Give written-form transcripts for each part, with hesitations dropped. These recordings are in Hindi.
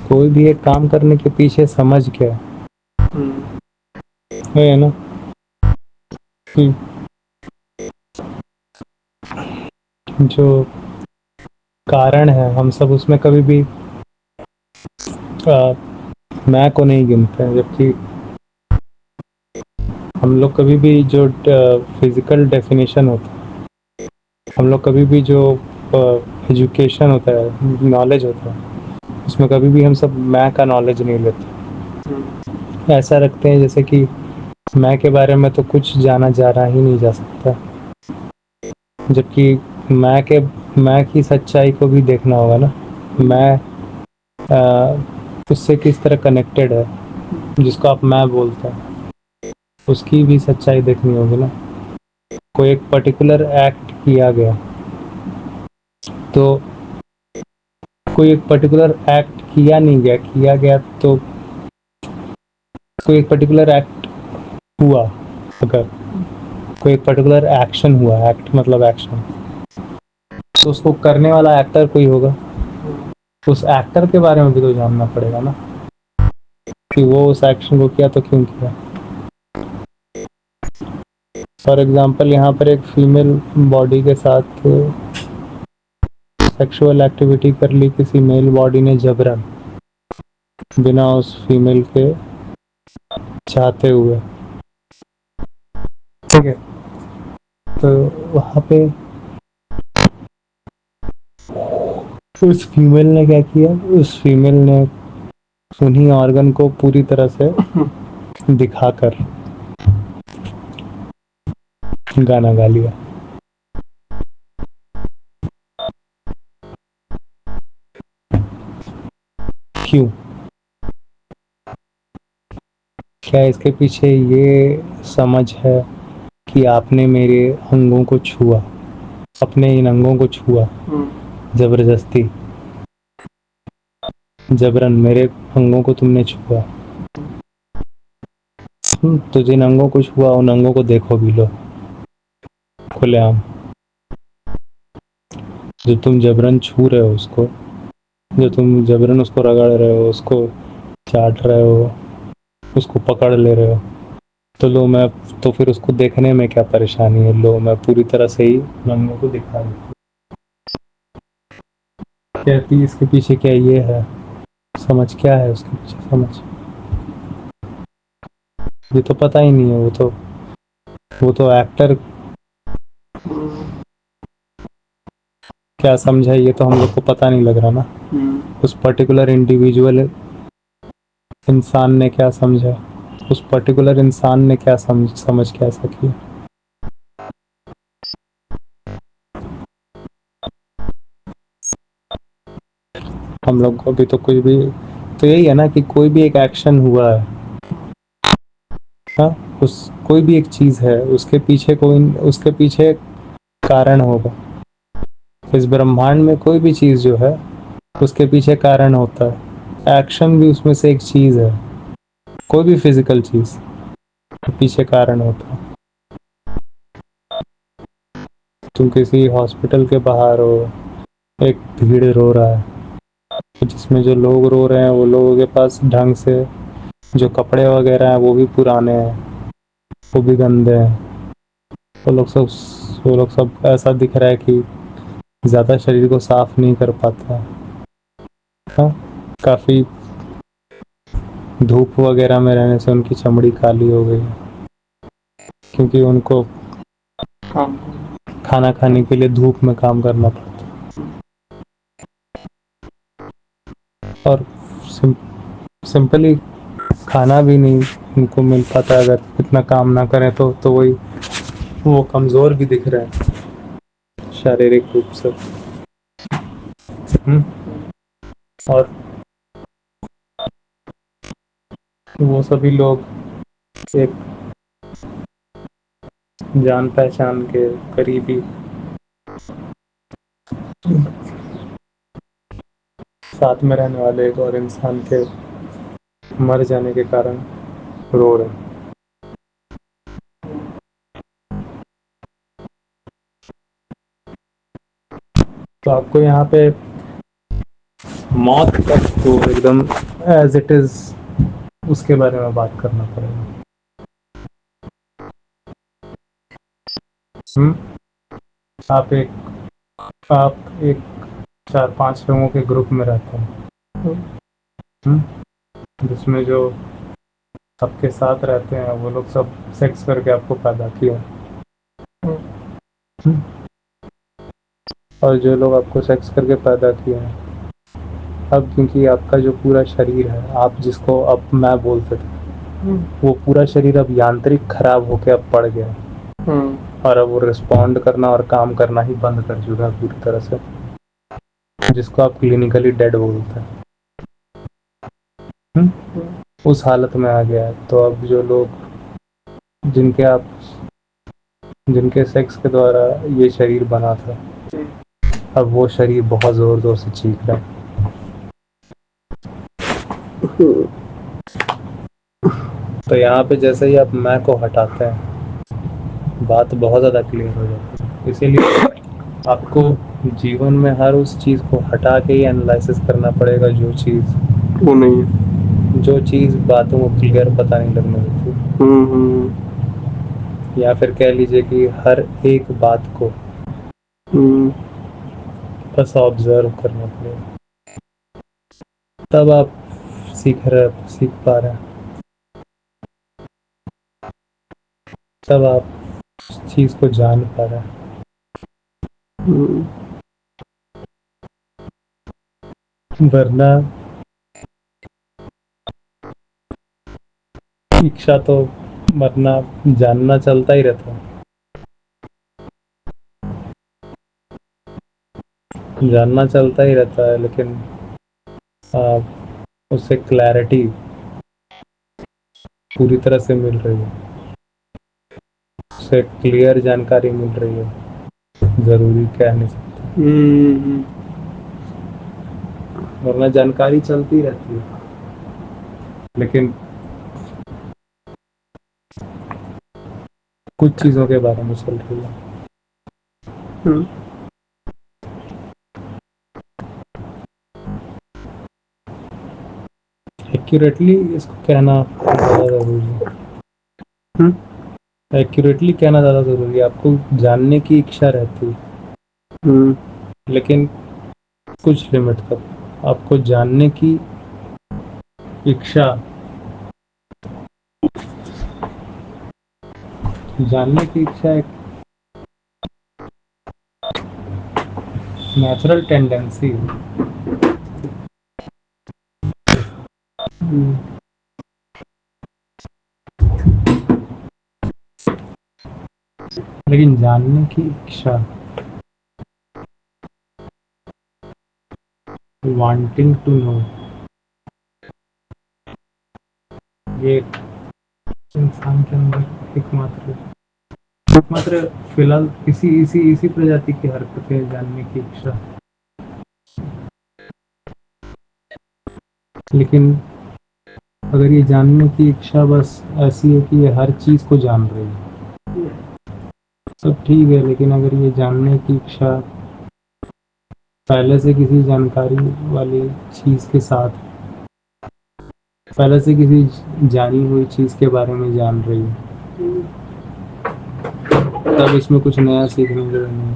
कोई भी एक काम करने के पीछे समझ क्या है ना कि जो कारण है हम सब उसमें कभी भी मैं को नहीं गिनते हैं, जबकि हम लोग कभी भी जो फिजिकल डेफिनेशन होता है, हम लोग कभी भी जो एजुकेशन होता है, नॉलेज होता है, उसमें कभी भी हम सब मैं का नॉलेज नहीं लेते। ऐसा रखते हैं जैसे कि मैं के बारे में तो कुछ जाना ही नहीं जा सकता, जबकि मैं की सच्चाई को भी देखना होगा ना। मैं उससे किस तरह कनेक्टेड है, जिसको आप मैं बोलते हैं, उसकी भी सच्चाई देखनी होगी ना। कोई एक पर्टिकुलर एक्ट किया गया तो कोई एक पर्टिकुलर एक्ट किया गया तो कोई एक पर्टिकुलर एक्ट हुआ, अगर कोई एक पर्टिकुलर एक्शन हुआ, एक्ट मतलब एक्शन, तो उसको करने वाला एक्टर कोई होगा। उस एक्टर के बारे में भी तो जानना पड़ेगा ना, कि वो उस एक्शन को किया तो क्यों किया। फॉर एग्जाम्पल यहाँ पर एक फीमेल बॉडी के साथ सेक्सुअल एक्टिविटी कर ली किसी मेल बॉडी ने जबरन, बिना उस फीमेल के चाहते हुए, ठीक है। तो वहाँ पे उस फीमेल ने क्या किया, उस फीमेल ने उन्हीं ऑर्गन को पूरी तरह से दिखाकर गाना गा लिया। क्यों? क्या इसके पीछे ये समझ है कि आपने मेरे अंगों को छुआ, अपने इन अंगों को छुआ जबरदस्ती, जबरन मेरे अंगों को तुमने छुआ। तो जिन अंगों को छुआ उन अंगों को देखो भी लो खुलेआम। जो तुम जबरन छू रहे हो उसको, जो तुम जबरन उसको रगड़ रहे हो, उसको चाट रहे हो, उसको पकड़ ले रहे हो, तो लो मैं, तो फिर उसको देखने में क्या परेशानी है। लो मैं पूरी तरह से ही अंगों को दिखा दूँ। कहती इसके पीछे क्या ये है, समझ क्या है उसके पीछे, समझ ये तो पता ही नहीं है। वो तो एक्टर क्या समझा ये तो हम लोग को पता नहीं लग रहा ना। उस पर्टिकुलर इंडिविजुअल इंसान ने क्या समझा, उस पर्टिकुलर इंसान ने क्या समझ के ऐसा किया। हम लोग को भी तो कुछ भी, तो यही है ना कि कोई भी एक एक्शन हुआ है, हाँ, उस कोई भी एक चीज है, उसके पीछे एक कारण होगा। इस ब्रह्मांड में कोई भी चीज जो है उसके पीछे कारण होता है। एक्शन भी उसमें से एक चीज है। कोई भी फिजिकल चीज के पीछे कारण होता है। तुम किसी हॉस्पिटल के बाहर हो, एक भीड़ रो रहा है, जिसमें जो लोग रो रहे हैं वो लोगों के पास ढंग से जो कपड़े वगैरह हैं वो भी पुराने हैं, वो भी गंदे हैं। वो लोग सब ऐसा दिख रहा है कि ज़्यादा शरीर को साफ नहीं कर पाता है। हाँ, काफ़ी धूप वगैरह में रहने से उनकी चमड़ी काली हो गई है, क्योंकि उनको खाना खाने के लिए धूप में काम करना पड़ता है। और सिंपली खाना भी नहीं उनको मिल पाता, अगर इतना काम ना करें तो वही वो कमज़ोर भी दिख रहे हैं शारीरिक रूप से। और वो सभी लोग एक जान पहचान के करीबी साथ में रहने वाले एक और इंसान के मर जाने के कारण रो रहे हैं। तो आपको यहाँ पे मौत तक तो एकदम एज इट इज उसके बारे में बात करना पड़ेगा। हम्म आप एक 4-5 लोगों के ग्रुप में रहते हैं, जिसमें जो सबके साथ रहते हैं वो लोग सब सेक्स करके आपको पैदा किया। हम्म, और जो लोग आपको सेक्स करके पैदा किए हैं, अब क्योंकि आपका जो पूरा शरीर है, आप जिसको अब मैं बोलते थे, वो पूरा शरीर अब यांत्रिक खराब होके अब पड़ गया और अब वो रिस्पॉन्ड करना और काम करना ही बंद कर चुका है पूरी तरह से, जिसको आप क्लिनिकली डेड बोलते हैं। उस हालत में आ गया है। तो अब जो लोग जिनके सेक्स के द्वारा ये शरीर बना था, अब वो शरीर बहुत जोर जोर से चीख रहा है। तो यहाँ पे जैसे ही आप मैं को हटाते हैं, बात बहुत ज़्यादा क्लियर हो जाती है। इसीलिए आपको जीवन में हर उस चीज़ को हटा के ही एनालिसिस करना पड़ेगा जो चीज़ वो नहीं है, जो चीज़ बातों को क्लियर पता नहीं लगने देती, या फिर कह लीजिए कि हर एक बात को बस ऑब्जर्व करना पड़ेगा, तब आप सीख पा रहे हैं, तब आप उस चीज़ को जान पा रहे हैं। वरना इच्छा तो वरना जानना चलता ही रहता है, जानना चलता ही रहता है, लेकिन उससे क्लैरिटी पूरी तरह से मिल रही है, उससे क्लियर जानकारी मिल रही है, ज़रूरी कह नहीं सकते। वरना जानकारी चलती रहती है, लेकिन कुछ चीज़ों के बारे में चल रही है। एक्यूरेटली इसको कहना ज़्यादा ज़रूरी है। एक्यूरेटली कहना ज़्यादा ज़रूरी है। आपको जानने की इच्छा रहती है, लेकिन कुछ लिमिट तक आपको जानने की इच्छा एक नेचुरल टेंडेंसी है। लेकिन जानने की इच्छा, वांटिंग टू नो, ये इंसान के अंदर एकमात्र फिलहाल इसी प्रजाति की हरकत है, जानने की इच्छा। लेकिन अगर ये जानने की इच्छा बस ऐसी है कि ये हर चीज को जान रही है, सब ठीक है। लेकिन अगर ये जानने की इच्छा पहले से किसी जानकारी वाली चीज के साथ, पहले से किसी जानी हुई चीज के बारे में जान रही है, तब इसमें कुछ नया सीखने के लिए नहीं है।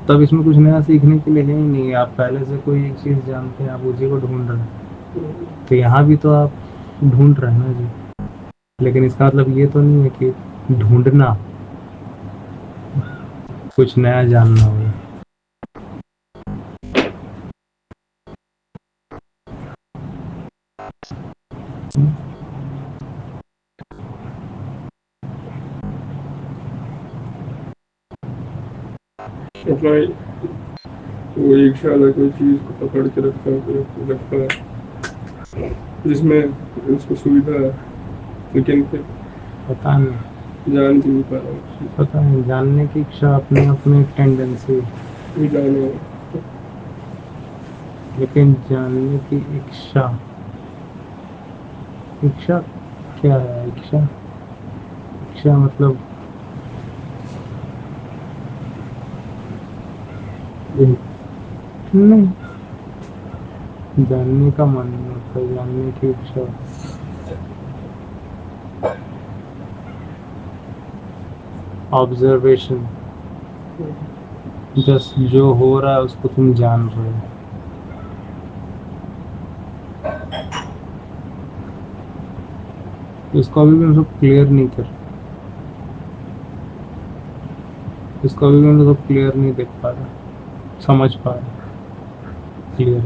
तब इसमें कुछ नया सीखने के लिए है ही नहीं। आप पहले से कोई एक चीज़ जानते हैं, आप उसी को ढूंढ रहे हैं, तो यहाँ भी तो आप ढूंढ रहे हैं ना जी। लेकिन इसका मतलब ये तो नहीं है कि ढूंढना कुछ नया जानना होगा। वो एक शाला कोई चीज को पकड़ के रखता है जिसमें उसको सुविधा है, लेकिन फिर पता नहीं, जान भी नहीं पा रहा। पता नहीं, जानने की इच्छा अपने अपने टेंडेंसी, जानो, लेकिन जानने की इच्छा क्या है? इच्छा मतलब नहीं, जानने का मन होता है, जानने की इच्छा। ऑब्जर्वेशन, जस्ट जो हो रहा है उसको तुम जान रहे हो। इसको अभी भी हम सब क्लियर नहीं कर, इसको अभी भी हम सब क्लियर नहीं देख पा रहे, समझ पा रहे क्लियर।